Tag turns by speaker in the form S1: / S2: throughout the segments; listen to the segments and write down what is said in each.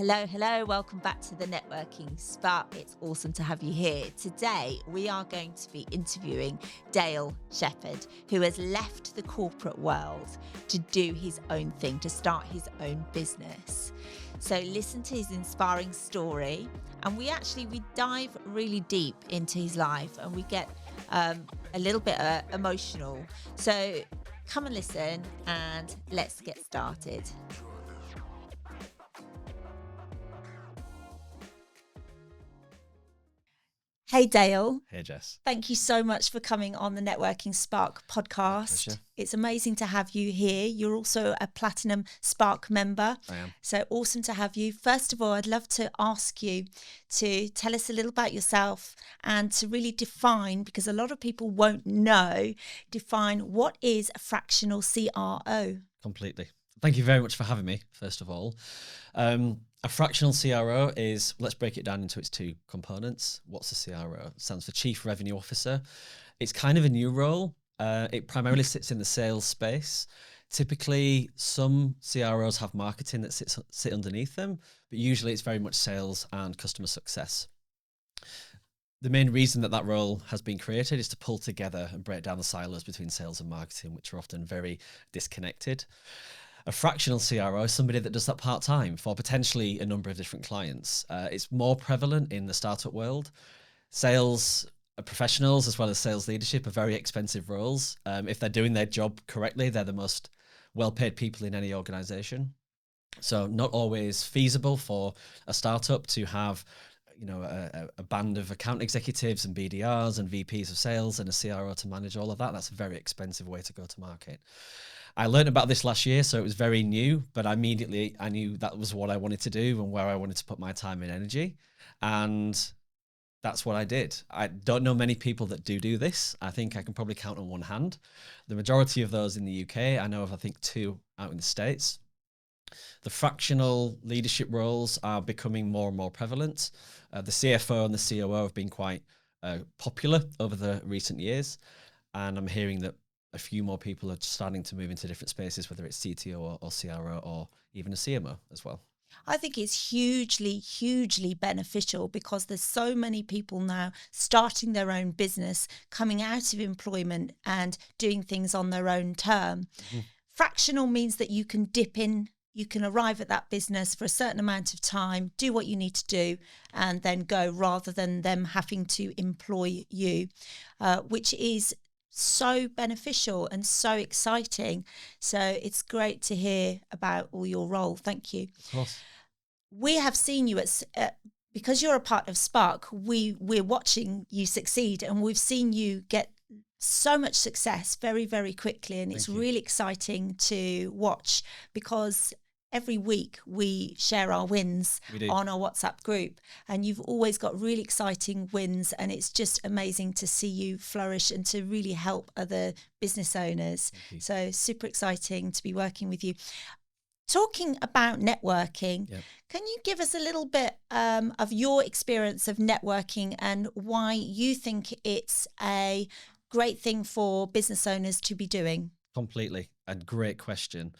S1: Hello, hello. Welcome back to the Networking Spark. It's awesome to have you here. Today, we are going to be interviewing Dale Shephard, who has left the corporate world to do his own thing, to start his own business. So listen to his inspiring story. And we dive really deep into his life and we get a little bit emotional. So come and listen and let's get started. Hey, Dale.
S2: Hey, Jess.
S1: Thank you so much for coming on the Networking Spark podcast.
S2: Pleasure.
S1: It's amazing to have you here. You're also a Platinum Spark member.
S2: I am.
S1: So awesome to have you. First of all, I'd love to ask you to tell us a little about yourself and to really define, because a lot of people won't know, what is a fractional CRO?
S2: Completely. Thank you very much for having me, first of all. A fractional CRO is, let's break it down into its two components. What's a CRO? It stands for Chief Revenue Officer. It's kind of a new role. It primarily sits in the sales space. Typically, some CROs have marketing that sit underneath them, but usually it's very much sales and customer success. The main reason that role has been created is to pull together and break down the silos between sales and marketing, which are often very disconnected. A fractional CRO is somebody that does that part-time for potentially a number of different clients. It's more prevalent in the startup world. Sales professionals as well as sales leadership are very expensive roles. If they're doing their job correctly, they're the most well-paid people in any organization. So not always feasible for a startup to have a band of account executives and BDRs and VPs of sales and a CRO to manage all of that. That's a very expensive way to go to market. I learned about this last year, so it was very new, but I knew that was what I wanted to do and where I wanted to put my time and energy. And that's what I did. I don't know many people that do this. I think I can probably count on one hand. The majority of those in the UK, I know of, I think, 2 out in the States. The fractional leadership roles are becoming more and more prevalent. The CFO and the COO have been quite popular over the recent years. And I'm hearing that a few more people are starting to move into different spaces, whether it's CTO or CRO or even a CMO as well.
S1: I think it's hugely, hugely beneficial because there's so many people now starting their own business, coming out of employment and doing things on their own term. Mm-hmm. Fractional means that you can dip in, you can arrive at that business for a certain amount of time, do what you need to do, and then go, rather than them having to employ you, which is so beneficial and so exciting. So it's great to hear about all your role. Thank you.
S2: Of course.
S1: We have seen you because you're a part of Spark, we're watching you succeed, and we've seen you get so much success very, very quickly. And it's really exciting to watch because every week we share our wins on our WhatsApp group, and you've always got really exciting wins, and it's just amazing to see you flourish and to really help other business owners. So super exciting to be working with you. Talking about networking, Can you give us a little bit of your experience of networking and why you think it's a great thing for business owners to be doing?
S2: Completely. A great question.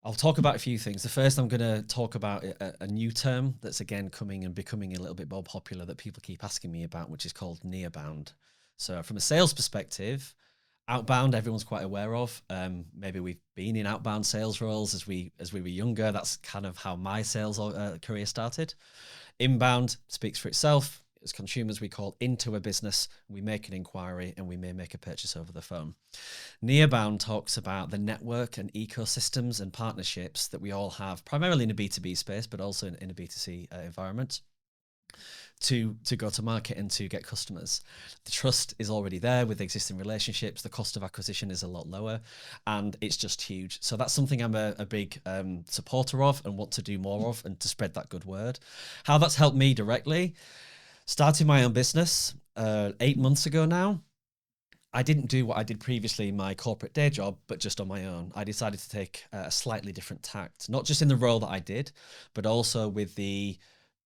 S2: I'll talk about a few things. The first, I'm going to talk about a new term that's again coming and becoming a little bit more popular that people keep asking me about, which is called nearbound. So from a sales perspective, outbound, everyone's quite aware of. Maybe we've been in outbound sales roles as we were younger. That's kind of how my sales career started. Inbound speaks for itself. As consumers, we call into a business, we make an inquiry, and we may make a purchase over the phone. Nearbound talks about the network and ecosystems and partnerships that we all have, primarily in a B2B space, but also in a B2C environment, to go to market and to get customers. The trust is already there with existing relationships. The cost of acquisition is a lot lower, and it's just huge. So that's something I'm a big supporter of and want to do more of, and to spread that good word. How that's helped me directly: starting my own business 8 months ago now. I didn't do what I did previously in my corporate day job, but just on my own. I decided to take a slightly different tact, not just in the role that I did, but also with the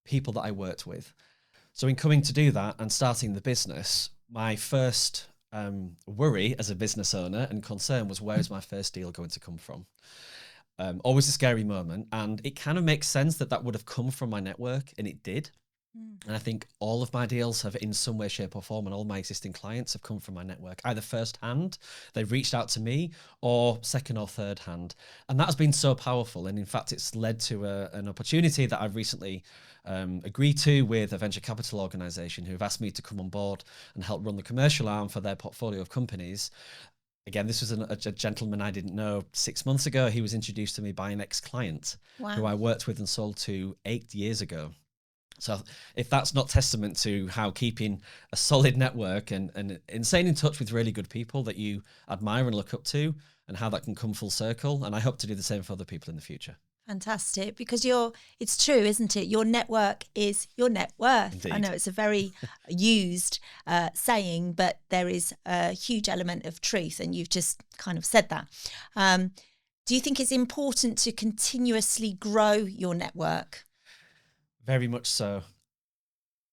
S2: people that I worked with. So in coming to do that and starting the business, my first worry as a business owner and concern was, where is my first deal going to come from? Always a scary moment. And it kind of makes sense that that would have come from my network, and it did. And I think all of my deals have in some way, shape or form, and all my existing clients have come from my network, either first hand, they've reached out to me, or second or third hand. And that has been so powerful. And in fact, it's led to an opportunity that I've recently agreed to with a venture capital organization who've asked me to come on board and help run the commercial arm for their portfolio of companies. Again, this was a gentleman I didn't know 6 months ago. He was introduced to me by an ex-client who I worked with and sold to 8 years ago. So if that's not testament to how keeping a solid network and staying in touch with really good people that you admire and look up to, and how that can come full circle. And I hope to do the same for other people in the future.
S1: Fantastic, because it's true, isn't it? Your network is your net worth.
S2: Indeed.
S1: I know it's a very used saying, but there is a huge element of truth, and you've just kind of said that. Do you think it's important to continuously grow your network?
S2: Very much so.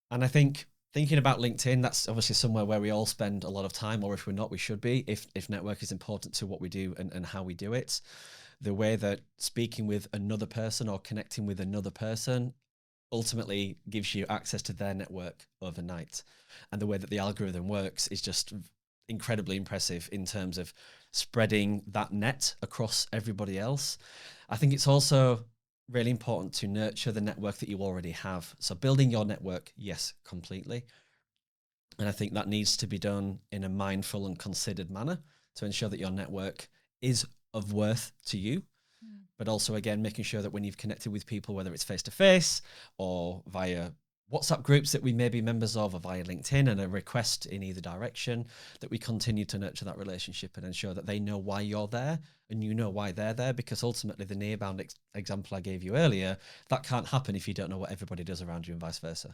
S2: And I think thinking about LinkedIn, that's obviously somewhere where we all spend a lot of time, or if we're not, we should be, if network is important to what we do and how we do it. The way that speaking with another person or connecting with another person ultimately gives you access to their network overnight. And the way that the algorithm works is just incredibly impressive in terms of spreading that net across everybody else. I think it's also really important to nurture the network that you already have. So building your network, yes, completely. And I think that needs to be done in a mindful and considered manner to ensure that your network is of worth to you. But also, again, making sure that when you've connected with people, whether it's face-to-face or via WhatsApp groups that we may be members of, or via LinkedIn and a request in either direction, that we continue to nurture that relationship and ensure that they know why you're there and you know why they're there. Because ultimately, the near-bound example I gave you earlier, that can't happen if you don't know what everybody does around you and vice versa.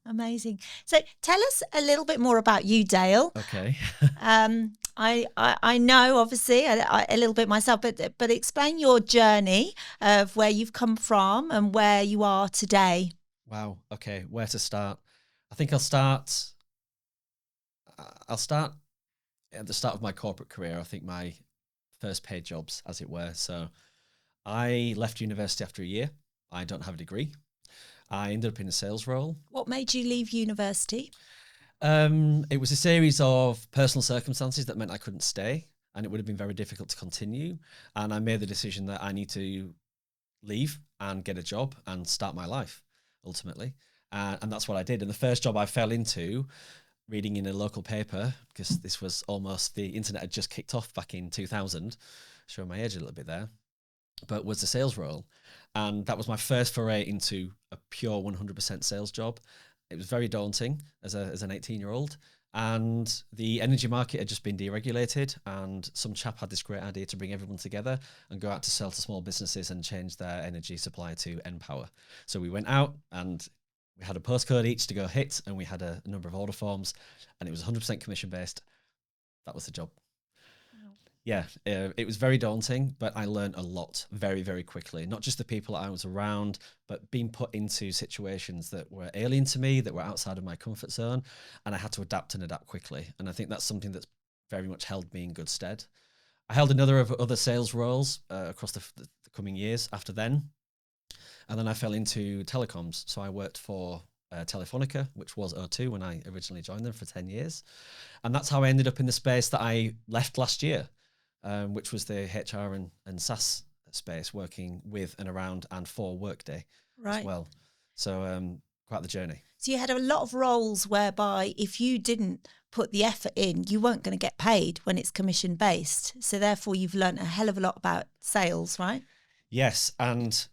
S1: Amazing. So tell us a little bit more about you, Dale.
S2: Okay.
S1: I know, obviously, a little bit myself, but explain your journey of where you've come from and where you are today.
S2: Wow. Okay. Where to start? I think I'll start at the start of my corporate career. I think my first paid jobs, as it were. So I left university after a year. I don't have a degree. I ended up in a sales role.
S1: What made you leave university?
S2: It was a series of personal circumstances that meant I couldn't stay, and it would have been very difficult to continue. And I made the decision that I need to leave and get a job and start my life, ultimately. And that's what I did. And the first job I fell into, reading in a local paper, because this was almost, the internet had just kicked off back in 2000, showing my age a little bit there, but was the sales role. And that was my first foray into a pure 100% sales job. It was very daunting as an 18-year-old. And the energy market had just been deregulated, and some chap had this great idea to bring everyone together and go out to sell to small businesses and change their energy supply to npower. So we went out and we had a postcode each to go hit, and we had a number of order forms, and it was 100% commission based. That was the job. Yeah, it was very daunting, but I learned a lot very, very quickly. Not just the people I was around, but being put into situations that were alien to me, that were outside of my comfort zone, and I had to adapt quickly. And I think that's something that's very much held me in good stead. I held another of other sales roles across the coming years after then. And then I fell into telecoms. So I worked for Telefonica, which was O2 when I originally joined them, for 10 years. And that's how I ended up in the space that I left last year. Which was the HR and SaaS space, working with and around and for Workday as well. So quite the journey.
S1: So you had a lot of roles whereby if you didn't put the effort in, you weren't going to get paid when it's commission based. So therefore you've learned a hell of a lot about sales, right?
S2: Yes. And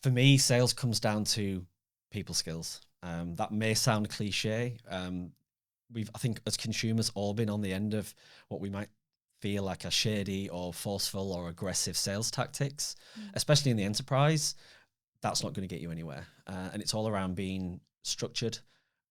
S2: for me, sales comes down to people skills. That may sound cliche. I think as consumers all been on the end of what we might feel like a shady or forceful or aggressive sales tactics, especially in the enterprise. That's not going to get you anywhere. And it's all around being structured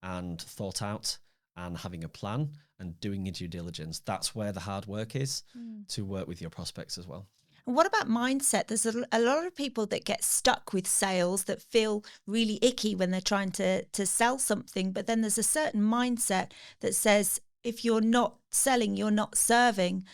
S2: and thought out and having a plan and doing your due diligence. That's where the hard work is, to work with your prospects as well.
S1: And what about mindset? There's a lot of people that get stuck with sales that feel really icky when they're trying to sell something. But then there's a certain mindset that says, if you're not selling, you're not serving.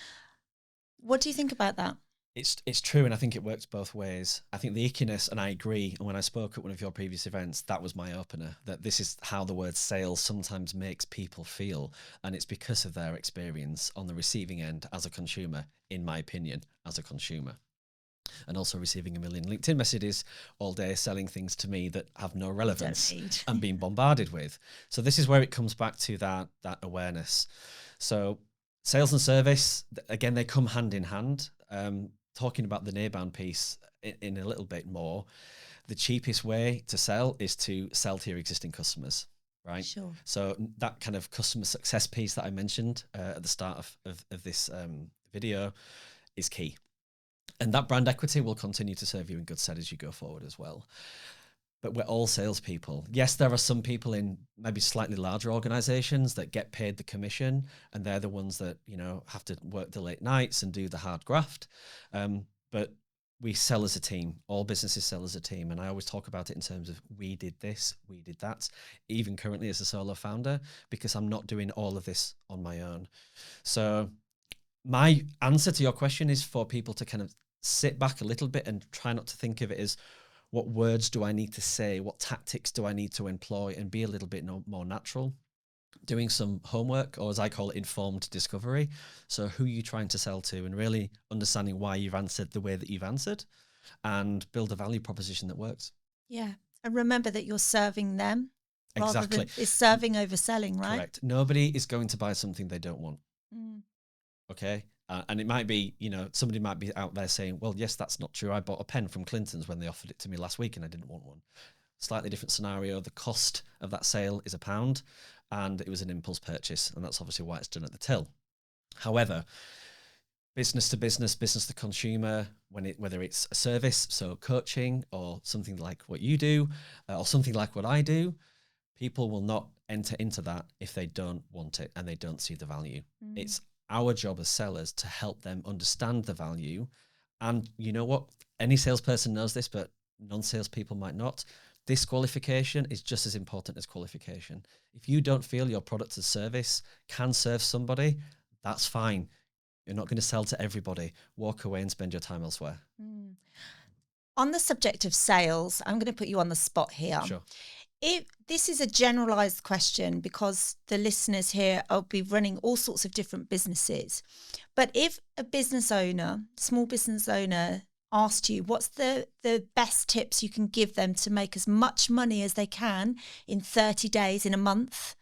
S1: What do you think about that?
S2: It's true, and I think it works both ways. I think the ickiness, and I agree, and when I spoke at one of your previous events, that was my opener, that this is how the word sales sometimes makes people feel, and it's because of their experience on the receiving end as a consumer, in my opinion, as a consumer. And also receiving a million LinkedIn messages all day selling things to me that have no relevance and being bombarded with. So this is where it comes back to that awareness. So sales and service, again, they come hand in hand. Talking about the neighbound piece in a little bit more, the cheapest way to sell is to sell to your existing customers, right?
S1: Sure.
S2: So that kind of customer success piece that I mentioned at the start of this video is key. And that brand equity will continue to serve you in good stead as you go forward as well. But we're all salespeople. Yes, there are some people in maybe slightly larger organizations that get paid the commission, and they're the ones that, you know, have to work the late nights and do the hard graft. But we sell as a team. All businesses sell as a team. And I always talk about it in terms of we did this, we did that, even currently as a solo founder, because I'm not doing all of this on my own. So my answer to your question is for people to kind of sit back a little bit and try not to think of it as, what words do I need to say? What tactics do I need to employ? And be a little bit more natural. Doing some homework, or as I call it, informed discovery. So who are you trying to sell to, and really understanding why you've answered the way that you've answered, and build a value proposition that works.
S1: Yeah. And remember that you're serving them.
S2: Exactly.
S1: Rather than, it's serving over selling, right?
S2: Correct. Nobody is going to buy something they don't want.
S1: Mm.
S2: Okay. And it might be, you know, somebody might be out there saying, well, yes, that's not true. I bought a pen from Clinton's when they offered it to me last week and I didn't want one. Slightly different scenario. The cost of that sale is £1 and it was an impulse purchase. And that's obviously why it's done at the till. However, business to business, business to consumer, whether it's a service, so coaching or something like what you do, or something like what I do, people will not enter into that if they don't want it and they don't see the value. It's our job as sellers to help them understand the value. And you know what? Any salesperson knows this, but non-salespeople might not. Disqualification is just as important as qualification. If you don't feel your product or service can serve somebody, that's fine. You're not going to sell to everybody. Walk away and spend your time elsewhere.
S1: On the subject of sales, I'm going to put you on the spot here.
S2: Sure.
S1: If this is a generalized question, because the listeners here will be running all sorts of different businesses. But if a business owner, small business owner, asked you what's the best tips you can give them to make as much money as they can in 30 days, in a month,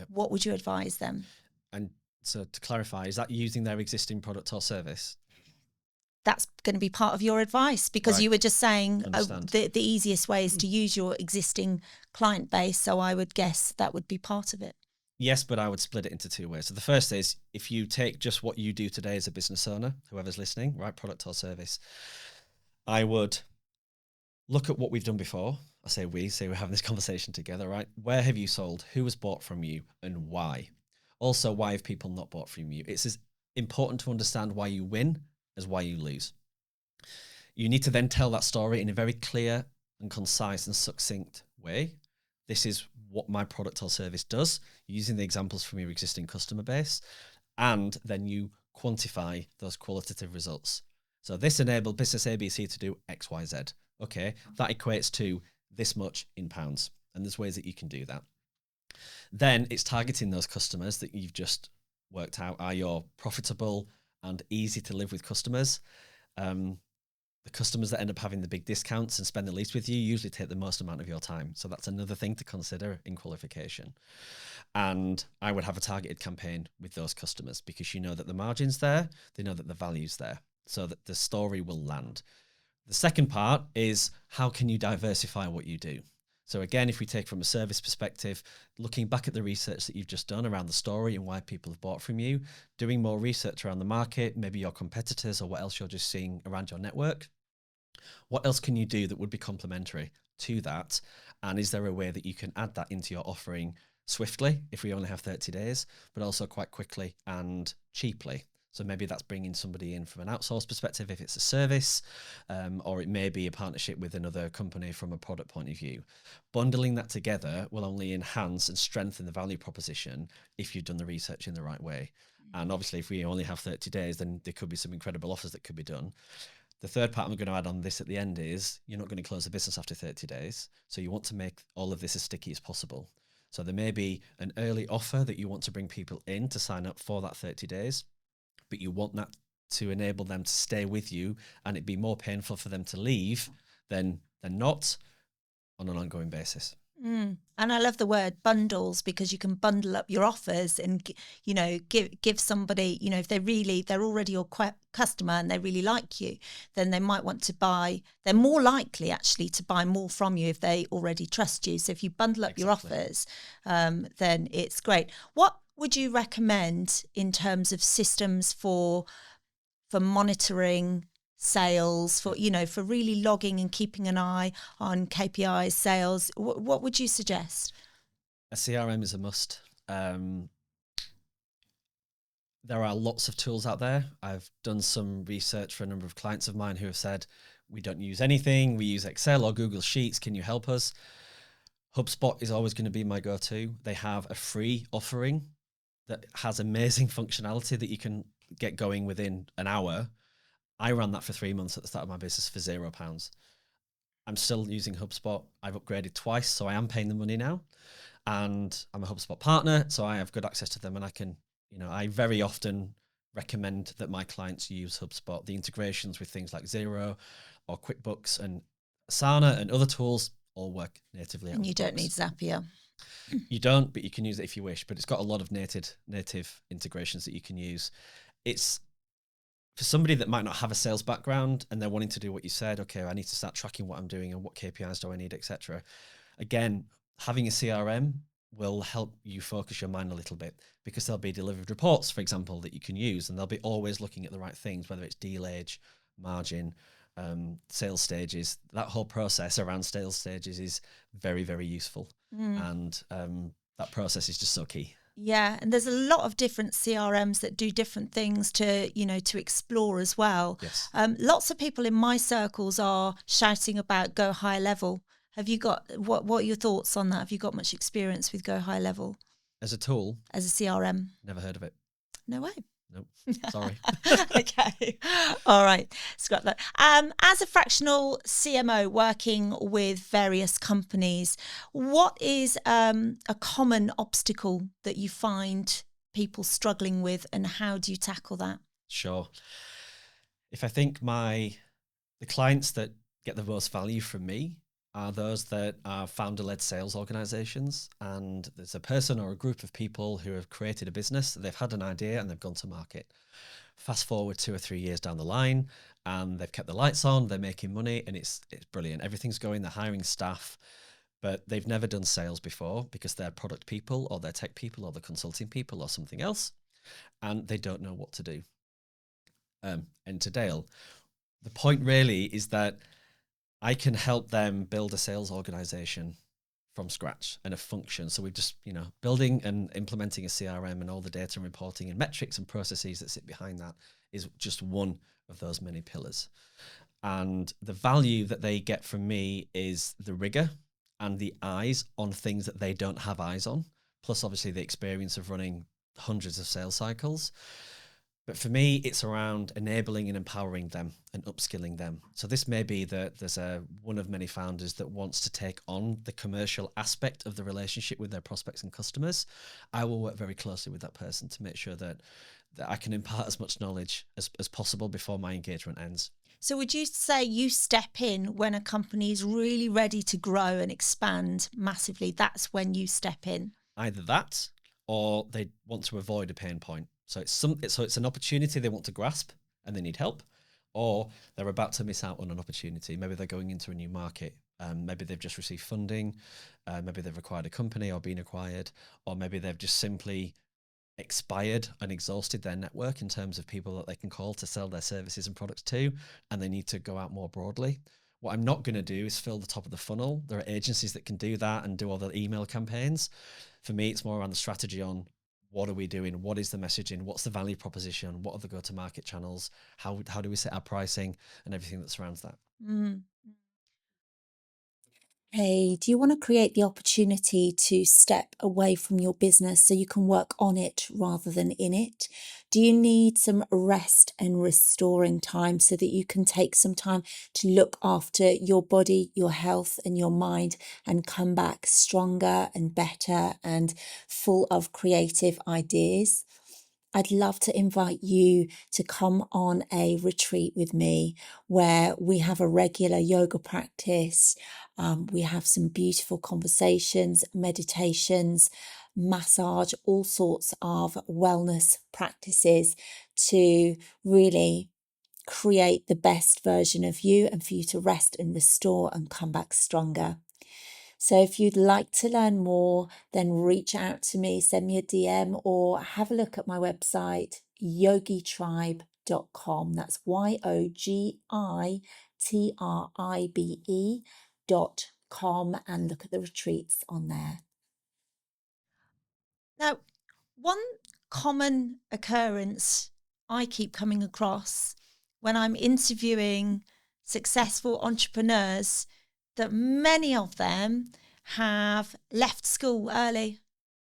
S1: what would you advise them? And
S2: so to clarify, is that using their existing product or service?
S1: That's going to be part of your advice, because you were just saying the easiest way is to use your existing client base. So I would guess that would be part of it.
S2: Yes, but I would split it into two ways. So the first is, if you take just what you do today as a business owner, whoever's listening, right, product or service, I would look at what we've done before. I say we're having this conversation together, right? Where have you sold? Who has bought from you and why? Also, why have people not bought from you? It's as important to understand why you win as why you lose. You need to then tell that story in a very clear and concise and succinct way. This is what my product or service does, using the examples from your existing customer base, and then you quantify those qualitative results. So this enabled business ABC to do X, Y, Z. Okay, that equates to this much in pounds, and there's ways that you can do that. Then it's targeting those customers that you've just worked out are your profitable and easy to live with customers. The customers that end up having the big discounts and spend the least with you usually take the most amount of your time. So that's another thing to consider in qualification. And I would have a targeted campaign with those customers, because you know that the margin's there, they know that the value's there, so that the story will land. The second part is, how can you diversify what you do? So again, if we take from a service perspective, looking back at the research that you've just done around the story and why people have bought from you, doing more research around the market, maybe your competitors or what else you're just seeing around your network. What else can you do that would be complementary to that? And is there a way that you can add that into your offering swiftly, if we only have 30 days, but also quite quickly and cheaply? So maybe that's bringing somebody in from an outsourced perspective if it's a service, or it may be a partnership with another company from a product point of view. Bundling that together will only enhance and strengthen the value proposition if you've done the research in the right way. And obviously, if we only have 30 days, then there could be some incredible offers that could be done. The third part I'm going to add on this at the end is you're not going to close the business after 30 days. So you want to make all of this as sticky as possible. So there may be an early offer that you want to bring people in to sign up for that 30 days, but you want that to enable them to stay with you and it be more painful for them to leave than not on an ongoing basis.
S1: And I love the word bundles, because you can bundle up your offers and, give somebody, if they're already your customer and they really like you, then they might want to buy. They're more likely actually to buy more from you if they already trust you. So if you bundle up your offers, then it's great. What would you recommend in terms of systems for monitoring sales, for really logging and keeping an eye on KPIs, sales? What would you suggest?
S2: A CRM is a must. There are lots of tools out there. I've done some research for a number of clients of mine who have said, we don't use anything, we use Excel or Google Sheets, can you help us? HubSpot is always going to be my go-to. They have a free offering that has amazing functionality that you can get going within an hour. I ran that for 3 months at the start of my business for £0. I'm still using HubSpot. I've upgraded twice, so I am paying the money now. And I'm a HubSpot partner, so I have good access to them. And I can, I very often recommend that my clients use HubSpot. The integrations with things like Xero or QuickBooks and Asana and other tools all work natively.
S1: And you don't need Zapier.
S2: You don't, but you can use it if you wish. But it's got a lot of native integrations that you can use. It's for somebody that might not have a sales background and they're wanting to do what you said. Okay, I need to start tracking what I'm doing and what KPIs do I need, etc. Again, having a CRM will help you focus your mind a little bit, because there'll be delivered reports, for example, that you can use, and they'll be always looking at the right things, whether it's deal age, margin, sales stages. That whole process around sales stages is very, very useful. And that process is just so key.
S1: Yeah, and there's a lot of different CRMs that do different things to explore as well.
S2: Yes.
S1: Lots of people in my circles are shouting about Go High Level. Have you got, what are your thoughts on that? Have you got much experience with Go High Level?
S2: As a tool?
S1: As a CRM?
S2: Never heard of it.
S1: No way.
S2: Nope. Sorry.
S1: Okay. All right. Scrap that. As a fractional CMO working with various companies, what is a common obstacle that you find people struggling with, and how do you tackle that?
S2: Sure. If I think the clients that get the most value from me are those that are founder-led sales organizations, and there's a person or a group of people who have created a business, they've had an idea and they've gone to market. Fast forward 2 or 3 years down the line and they've kept the lights on, they're making money, and it's brilliant. Everything's going, they're hiring staff, but they've never done sales before because they're product people or they're tech people or they're consulting people or something else, and they don't know what to do. And to Dale, the point really is that I can help them build a sales organization from scratch and a function. So we've just, building and implementing a CRM and all the data and reporting and metrics and processes that sit behind that is just one of those many pillars. And the value that they get from me is the rigor and the eyes on things that they don't have eyes on, plus obviously the experience of running hundreds of sales cycles. But for me, it's around enabling and empowering them and upskilling them. So this may be that there's one of many founders that wants to take on the commercial aspect of the relationship with their prospects and customers. I will work very closely with that person to make sure that I can impart as much knowledge as possible before my engagement ends.
S1: So would you say you step in when a company is really ready to grow and expand massively? That's when you step in?
S2: Either that, or they want to avoid a pain point. So it's an opportunity they want to grasp and they need help, or they're about to miss out on an opportunity. Maybe they're going into a new market. Maybe they've just received funding. Maybe they've acquired a company or been acquired, or maybe they've just simply expired and exhausted their network in terms of people that they can call to sell their services and products to, and they need to go out more broadly. What I'm not going to do is fill the top of the funnel. There are agencies that can do that and do all the email campaigns. For me, it's more around the strategy on what are we doing? What is the messaging? What's the value proposition? What are the go-to-market channels? How do we set our pricing and everything that surrounds that?
S1: Hey, do you want to create the opportunity to step away from your business so you can work on it rather than in it? Do you need some rest and restoring time so that you can take some time to look after your body, your health, and your mind and come back stronger and better and full of creative ideas? I'd love to invite you to come on a retreat with me where we have a regular yoga practice. We have some beautiful conversations, meditations, massage, all sorts of wellness practices to really create the best version of you and for you to rest and restore and come back stronger. So if you'd like to learn more, then reach out to me, send me a DM or have a look at my website, yogitribe.com. That's yogitribe.com, and look at the retreats on there. Now, one common occurrence I keep coming across when I'm interviewing successful entrepreneurs, that many of them have left school early,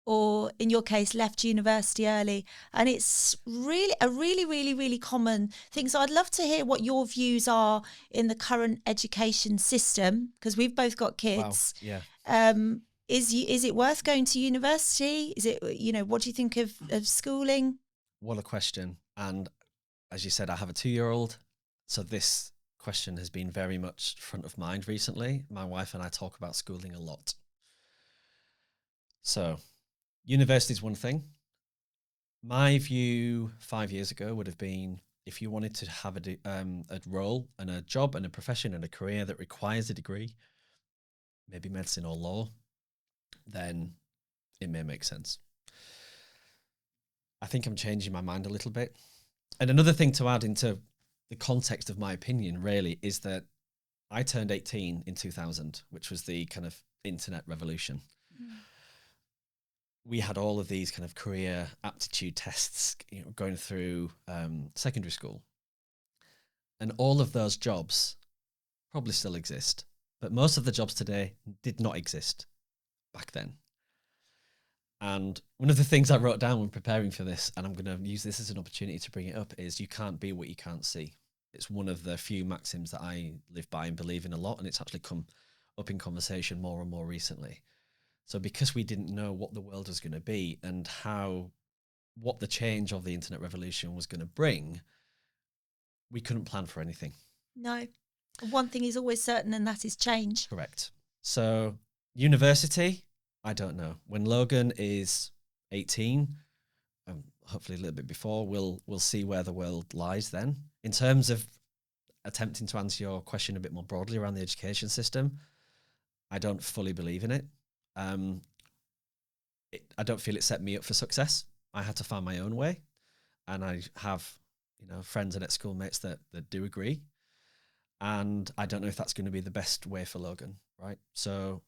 S1: or in your case, left university early. And it's really a really common thing. So I'd love to hear what your views are in the current education system, because we've both got kids.
S2: Wow. Yeah.
S1: Is it worth going to university? Is it, what do you think of schooling?
S2: What a question. And as you said, I have a 2-year-old. So this question has been very much front of mind recently. My wife and I talk about schooling a lot. So university is one thing. My view 5 years ago would have been, if you wanted to have a role and a job and a profession and a career that requires a degree, maybe medicine or law, then it may make sense. I think I'm changing my mind a little bit. And another thing to add into the context of my opinion really is that I turned 18 in 2000, which was the kind of internet revolution. We had all of these kind of career aptitude tests, going through secondary school. And all of those jobs probably still exist, but most of the jobs today did not exist back then. And one of the things I wrote down when preparing for this, and I'm going to use this as an opportunity to bring it up, is you can't be what you can't see. It's one of the few maxims that I live by and believe in a lot, and it's actually come up in conversation more and more recently. So because we didn't know what the world was going to be and what the change of the internet revolution was going to bring, we couldn't plan for anything.
S1: No. One thing is always certain, and that is change.
S2: Correct. So university, I don't know. When Logan is 18, hopefully a little bit before, we'll see where the world lies then. In terms of attempting to answer your question a bit more broadly around the education system, I don't fully believe in it. I don't feel it set me up for success. I had to find my own way, and I have, friends and ex-schoolmates that do agree. And I don't know if that's going to be the best way for Logan, right? So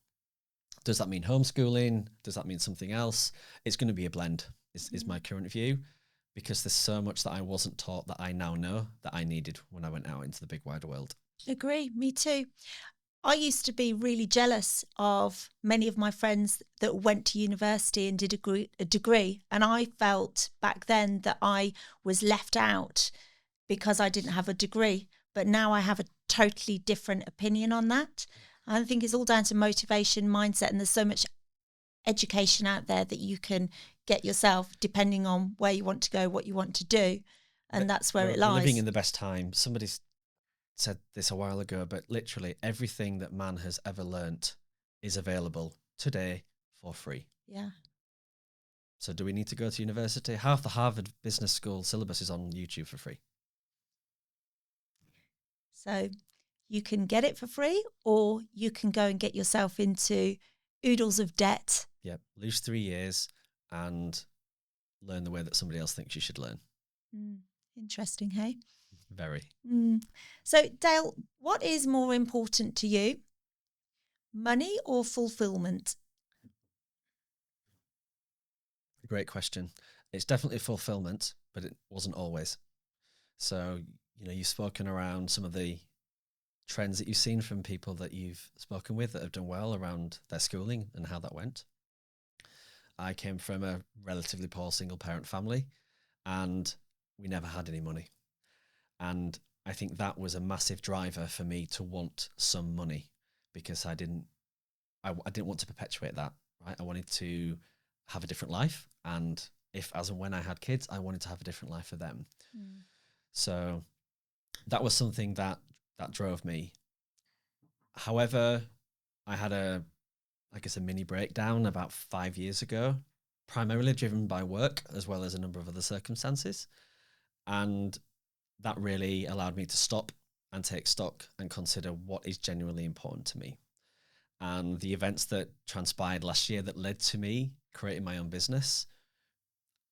S2: does that mean homeschooling? Does that mean something else? It's going to be a blend, is my current view, because there's so much that I wasn't taught that I now know that I needed when I went out into the big wide world.
S1: Agree, me too. I used to be really jealous of many of my friends that went to university and did a degree. And I felt back then that I was left out because I didn't have a degree. But now I have a totally different opinion on that. I think it's all down to motivation, mindset, and there's so much education out there that you can get yourself depending on where you want to go, what you want to do. And that's where it lies.
S2: We're living in the best time. Somebody said this a while ago, but literally everything that man has ever learnt is available today for free.
S1: Yeah.
S2: So do we need to go to university? Half the Harvard Business School syllabus is on YouTube for free.
S1: So you can get it for free, or you can go and get yourself into oodles of debt.
S2: Yep. Lose 3 years and learn the way that somebody else thinks you should learn.
S1: Interesting, hey?
S2: Very.
S1: So, Dale, what is more important to you, money or fulfillment?
S2: Great question. It's definitely fulfillment, but it wasn't always. So, you've spoken around some of the trends that you've seen from people that you've spoken with that have done well around their schooling and how that went. I came from a relatively poor single parent family, and we never had any money. And I think that was a massive driver for me to want some money, because I didn't want to perpetuate that, right? I wanted to have a different life. And if, as and when I had kids, I wanted to have a different life for them.
S1: Mm.
S2: So that was something that drove me. However, I had a mini breakdown about 5 years ago, primarily driven by work as well as a number of other circumstances. And that really allowed me to stop and take stock and consider what is genuinely important to me. And the events that transpired last year that led to me creating my own business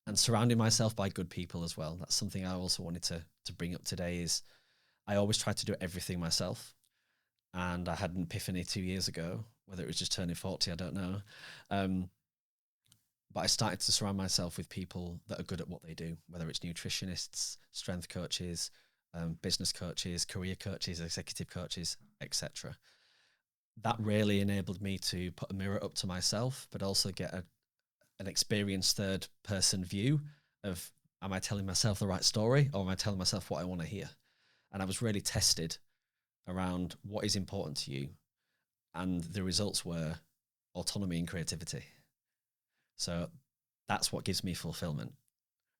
S2: and surrounding myself by good people as well. That's something I also wanted to bring up today. Is I always tried to do everything myself. And I had an epiphany 2 years ago, whether it was just turning 40, I don't know. But I started to surround myself with people that are good at what they do, whether it's nutritionists, strength coaches, business coaches, career coaches, executive coaches, etc. That really enabled me to put a mirror up to myself, but also get an experienced third person view of, am I telling myself the right story, or am I telling myself what I want to hear? And I was really tested around what is important to you. And the results were autonomy and creativity. So that's what gives me fulfillment.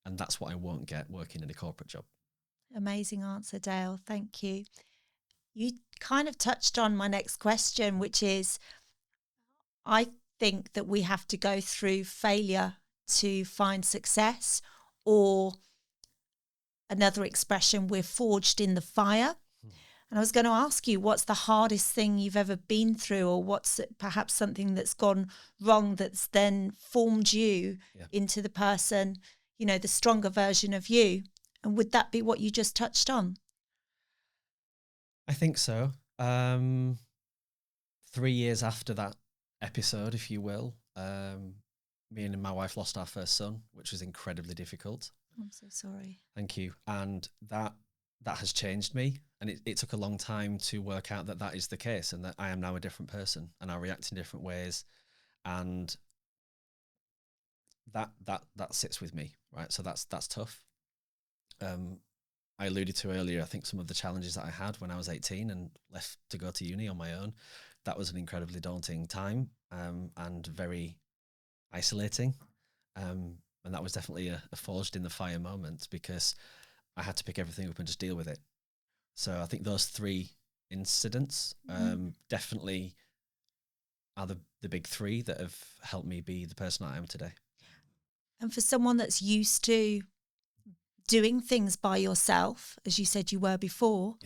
S2: And that's what I won't get working in a corporate job.
S1: Amazing answer, Dale. Thank you. You kind of touched on my next question, which is, I think that we have to go through failure to find success, or another expression, we're forged in the fire. And I was going to ask you, what's the hardest thing you've ever been through, or what's perhaps something that's gone wrong that's then formed you into the person, the stronger version of you? And would that be what you just touched on?
S2: I think so. 3 years after that episode, if you will, me and my wife lost our first son, which was incredibly difficult.
S1: I'm so sorry.
S2: Thank you. And that has changed me. And it took a long time to work out that is the case, and that I am now a different person and I react in different ways. And that sits with me, right? So that's tough. I alluded to earlier, I think some of the challenges that I had when I was 18 and left to go to uni on my own, that was an incredibly daunting time, and very isolating. And that was definitely a forged in the fire moment, because I had to pick everything up and just deal with it. So I think those 3 incidents definitely are the big 3 that have helped me be the person I am today.
S1: And for someone that's used to doing things by yourself, as you said you were before,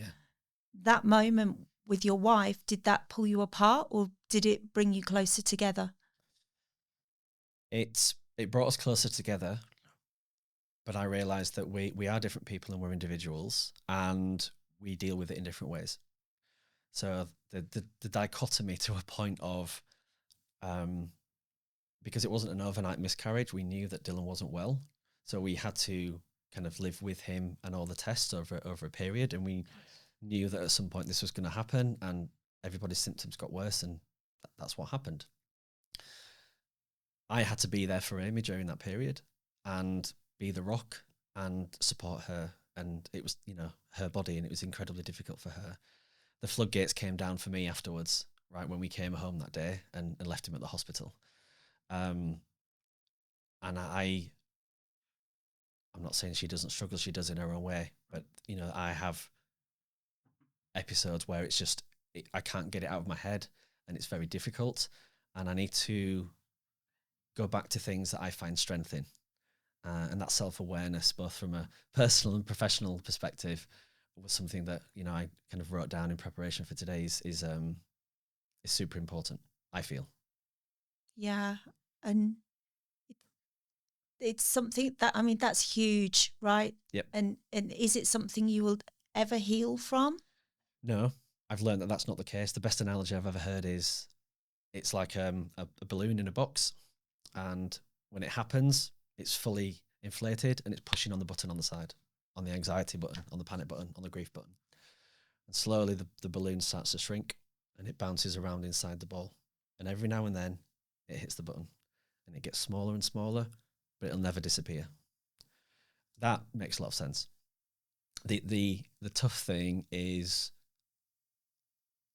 S1: that moment with your wife, did that pull you apart, or did it bring you closer together?
S2: It brought us closer together, but I realized that we are different people and we're individuals, and we deal with it in different ways. So the dichotomy to a point of, because it wasn't an overnight miscarriage, we knew that Dylan wasn't well. So we had to kind of live with him and all the tests over a period. And we knew that at some point this was going to happen, and everybody's symptoms got worse, and that's what happened. I had to be there for Amy during that period and be the rock and support her. And it was, her body, and it was incredibly difficult for her. The floodgates came down for me afterwards, right, when we came home that day and left him at the hospital. And I'm not saying she doesn't struggle, she does in her own way, but, I have episodes where it's just, I can't get it out of my head, and it's very difficult. And I need to go back to things that I find strength in. And that self-awareness, both from a personal and professional perspective, was something that, I kind of wrote down in preparation for today is super important, I feel.
S1: Yeah. And it's something that, that's huge, right?
S2: Yep.
S1: And is it something you will ever heal from?
S2: No, I've learned that that's not the case. The best analogy I've ever heard is it's like a balloon in a box, and when it happens, it's fully inflated and it's pushing on the button on the side, on the anxiety button, on the panic button, on the grief button. And slowly the balloon starts to shrink and it bounces around inside the ball. And every now and then it hits the button and it gets smaller and smaller, but it'll never disappear. That makes a lot of sense. The tough thing is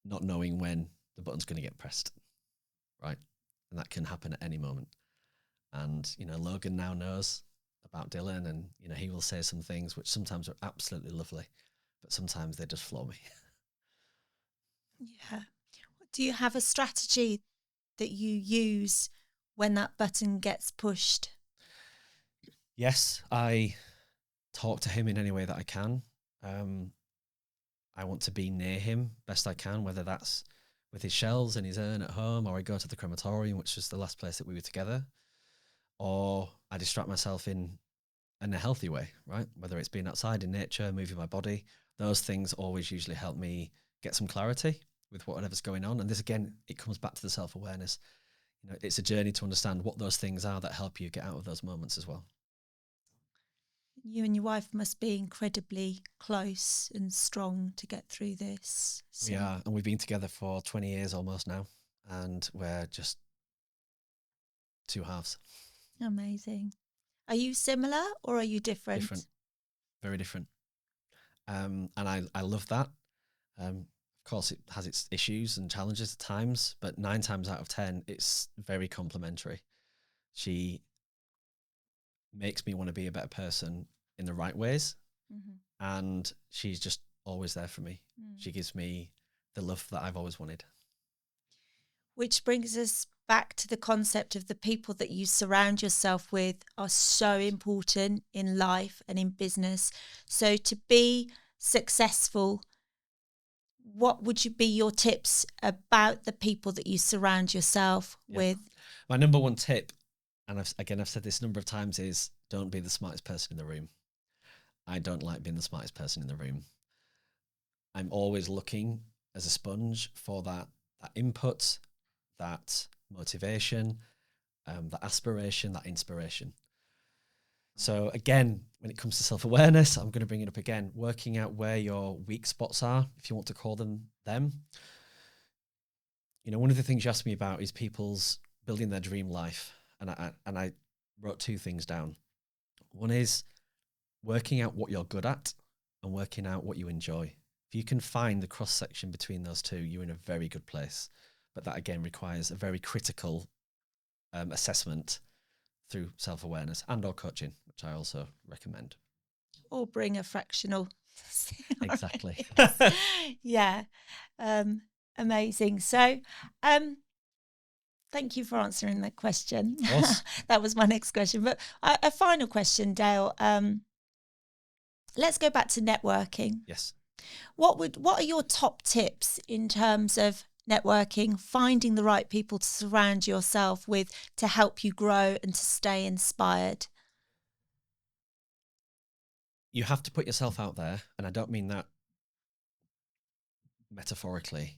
S2: not knowing when the button's going to get pressed, right? And that can happen at any moment. And, you know, Logan now knows about Dylan, and, you know, he will say some things which sometimes are absolutely lovely, but sometimes they just floor me.
S1: Yeah. Do you have a strategy that you use when that button gets pushed?
S2: Yes, I talk to him in any way that I can. I want to be near him best I can, whether that's with his shells and his urn at home, or I go to the crematorium, which was the last place that we were together, or I distract myself in a healthy way, right? Whether it's being outside in nature, moving my body, those things always usually help me get some clarity with whatever's going on. And this, again, it comes back to the self-awareness. You know, it's a journey to understand what those things are that help you get out of those moments as well.
S1: You and your wife must be incredibly close and strong to get through this. So.
S2: We are, and we've been together for 20 years almost now, and we're just two halves.
S1: Amazing. Are you similar or are you different?
S2: Different, very different. And I love that. Of course, it has its issues and challenges at times, but 9 times out of 10, it's very complementary. She makes me want to be a better person in the right ways, and she's just always there for me. She gives me the love that I've always wanted.
S1: Which brings us back to the concept of the people that you surround yourself with are so important in life and in business. So to be successful, what would you be your tips about the people that you surround yourself with?
S2: My number one tip, and I've said this a number of times, is don't be the smartest person in the room. I don't like being the smartest person in the room. I'm always looking as a sponge for that input, that motivation, that aspiration, that inspiration. So again, when it comes to self-awareness, I'm going to bring it up again, working out where your weak spots are, if you want to call them. You know, one of the things you asked me about is people's building their dream life. And I wrote 2 things down. One is working out what you're good at and working out what you enjoy. If you can find the cross section between those two, you're in a very good place. But that again requires a very critical assessment through self-awareness and or coaching, which I also recommend.
S1: Or bring a fractional.
S2: Exactly.
S1: Yeah. Amazing. So, thank you for answering that question.
S2: Of course.
S1: That was my next question. But a final question, Dale. Let's go back to networking.
S2: Yes.
S1: What are your top tips in terms of networking, finding the right people to surround yourself with to help you grow and to stay inspired?
S2: You have to put yourself out there, and I don't mean that metaphorically.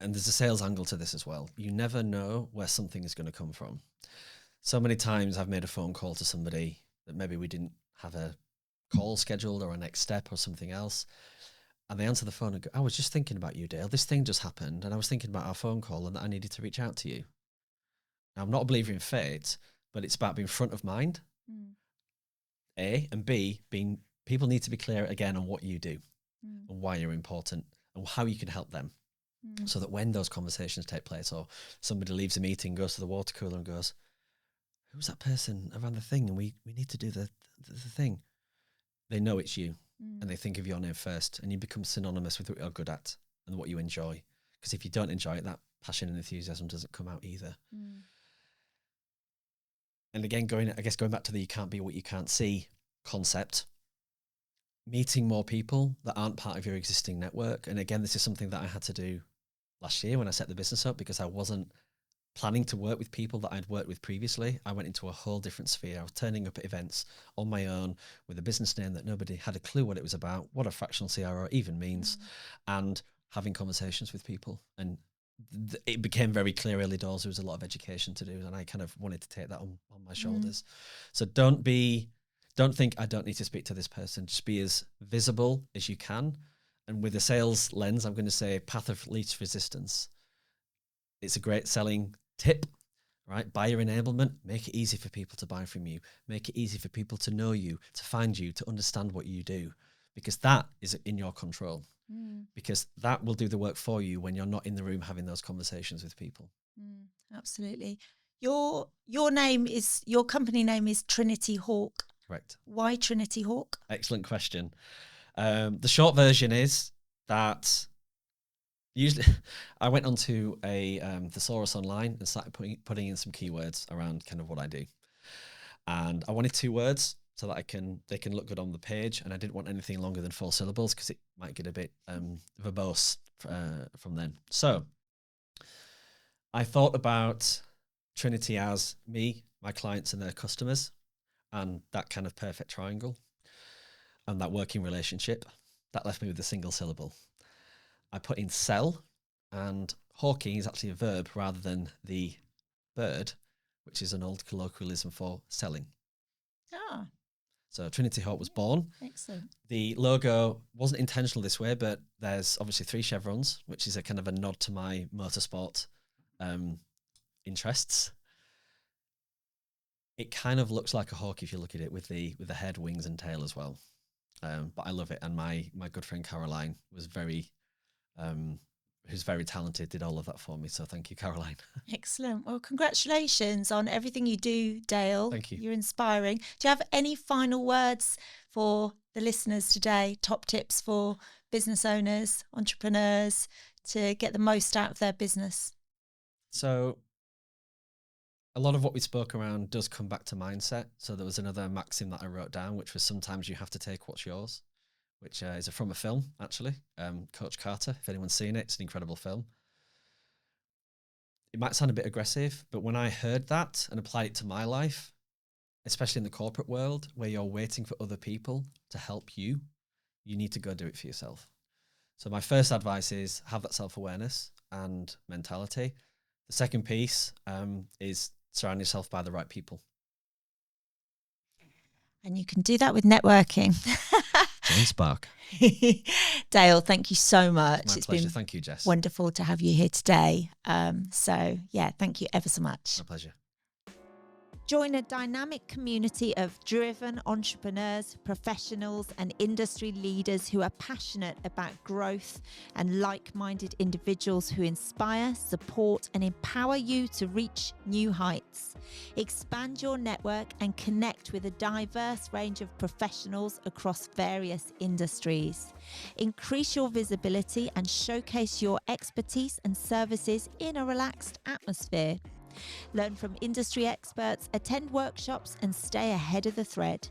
S2: And there's a sales angle to this as well. You never know where something is going to come from. So many times I've made a phone call to somebody that maybe we didn't have a call scheduled or a next step or something else. And they answer the phone and go, I was just thinking about you, Dale. This thing just happened. And I was thinking about our phone call and that I needed to reach out to you. Now, I'm not a believer in fate, but it's about being front of mind. A, and B, people need to be clear again on what you do and why you're important and how you can help them. So that when those conversations take place, or somebody leaves a meeting, goes to the water cooler and goes, who's that person around the thing? And we need to do the thing. They know it's you and they think of your name first, and you become synonymous with what you're good at and what you enjoy. Because if you don't enjoy it, that passion and enthusiasm doesn't come out either. And again, going back to the you can't be what you can't see concept, meeting more people that aren't part of your existing network. And again, this is something that I had to do last year when I set the business up, because I wasn't planning to work with people that I'd worked with previously. I went into a whole different sphere. I was turning up at events on my own with a business name that nobody had a clue what it was about, what a fractional CRO even means, and having conversations with people. And it became very clear early doors there was a lot of education to do, and I kind of wanted to take that on my shoulders. So don't think I don't need to speak to this person. Just be as visible as you can. And with a sales lens, I'm going to say path of least resistance. It's a great selling tip, right? Buyer enablement, make it easy for people to buy from you. Make it easy for people to know you, to find you, to understand what you do, because that is in your control. Because that will do the work for you when you're not in the room having those conversations with people.
S1: Absolutely. Your company name is TrinityHawk.
S2: Correct.
S1: Why TrinityHawk?
S2: Excellent question. The short version is that usually I went onto a thesaurus online and started putting in some keywords around kind of what I do. And I wanted 2 words so that they can look good on the page, and I didn't want anything longer than 4 syllables because it might get a bit verbose from then. So I thought about Trinity as me, my clients and their customers, and that kind of perfect triangle and that working relationship. That left me with a single syllable. I put in sell, and hawking is actually a verb rather than the bird, which is an old colloquialism for selling.
S1: Ah.
S2: So TrinityHawk was born.
S1: Excellent.
S2: The logo wasn't intentional this way, but there's obviously 3 chevrons, which is a kind of a nod to my motorsport interests. It kind of looks like a hawk if you look at it with the head, wings, and tail as well. But I love it, and my good friend Caroline was who's very talented, did all of that for me. So thank you, Caroline.
S1: Excellent. Well, congratulations on everything you do, Dale.
S2: Thank you.
S1: You're inspiring. Do you have any final words for the listeners today? Top tips for business owners, entrepreneurs to get the most out of their business? So
S2: a lot of what we spoke around does come back to mindset. So there was another maxim that I wrote down, which was sometimes you have to take what's yours, which is from a film, actually, Coach Carter. If anyone's seen it, it's an incredible film. It might sound a bit aggressive, but when I heard that and applied it to my life, especially in the corporate world where you're waiting for other people to help you, you need to go do it for yourself. So my first advice is have that self-awareness and mentality. The second piece is surround yourself by the right people.
S1: And you can do that with networking.
S2: Jane Spark.
S1: Dale, thank you so much.
S2: It's my pleasure. Thank you, Jess.
S1: Wonderful to have you here today. So yeah, thank you ever so much.
S2: My pleasure.
S1: Join a dynamic community of driven entrepreneurs, professionals, and industry leaders who are passionate about growth and like-minded individuals who inspire, support, and empower you to reach new heights. Expand your network and connect with a diverse range of professionals across various industries. Increase your visibility and showcase your expertise and services in a relaxed atmosphere. Learn from industry experts, attend workshops, and stay ahead of the thread.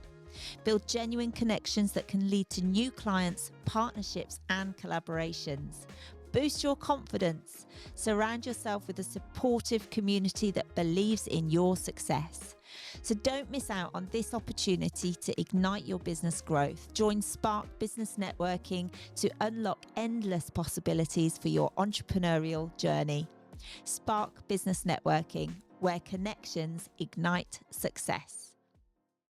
S1: Build genuine connections that can lead to new clients, partnerships, and collaborations. Boost your confidence. Surround yourself with a supportive community that believes in your success. So don't miss out on this opportunity to ignite your business growth. Join Spark Business Networking to unlock endless possibilities for your entrepreneurial journey. Spark Business Networking, where connections ignite success.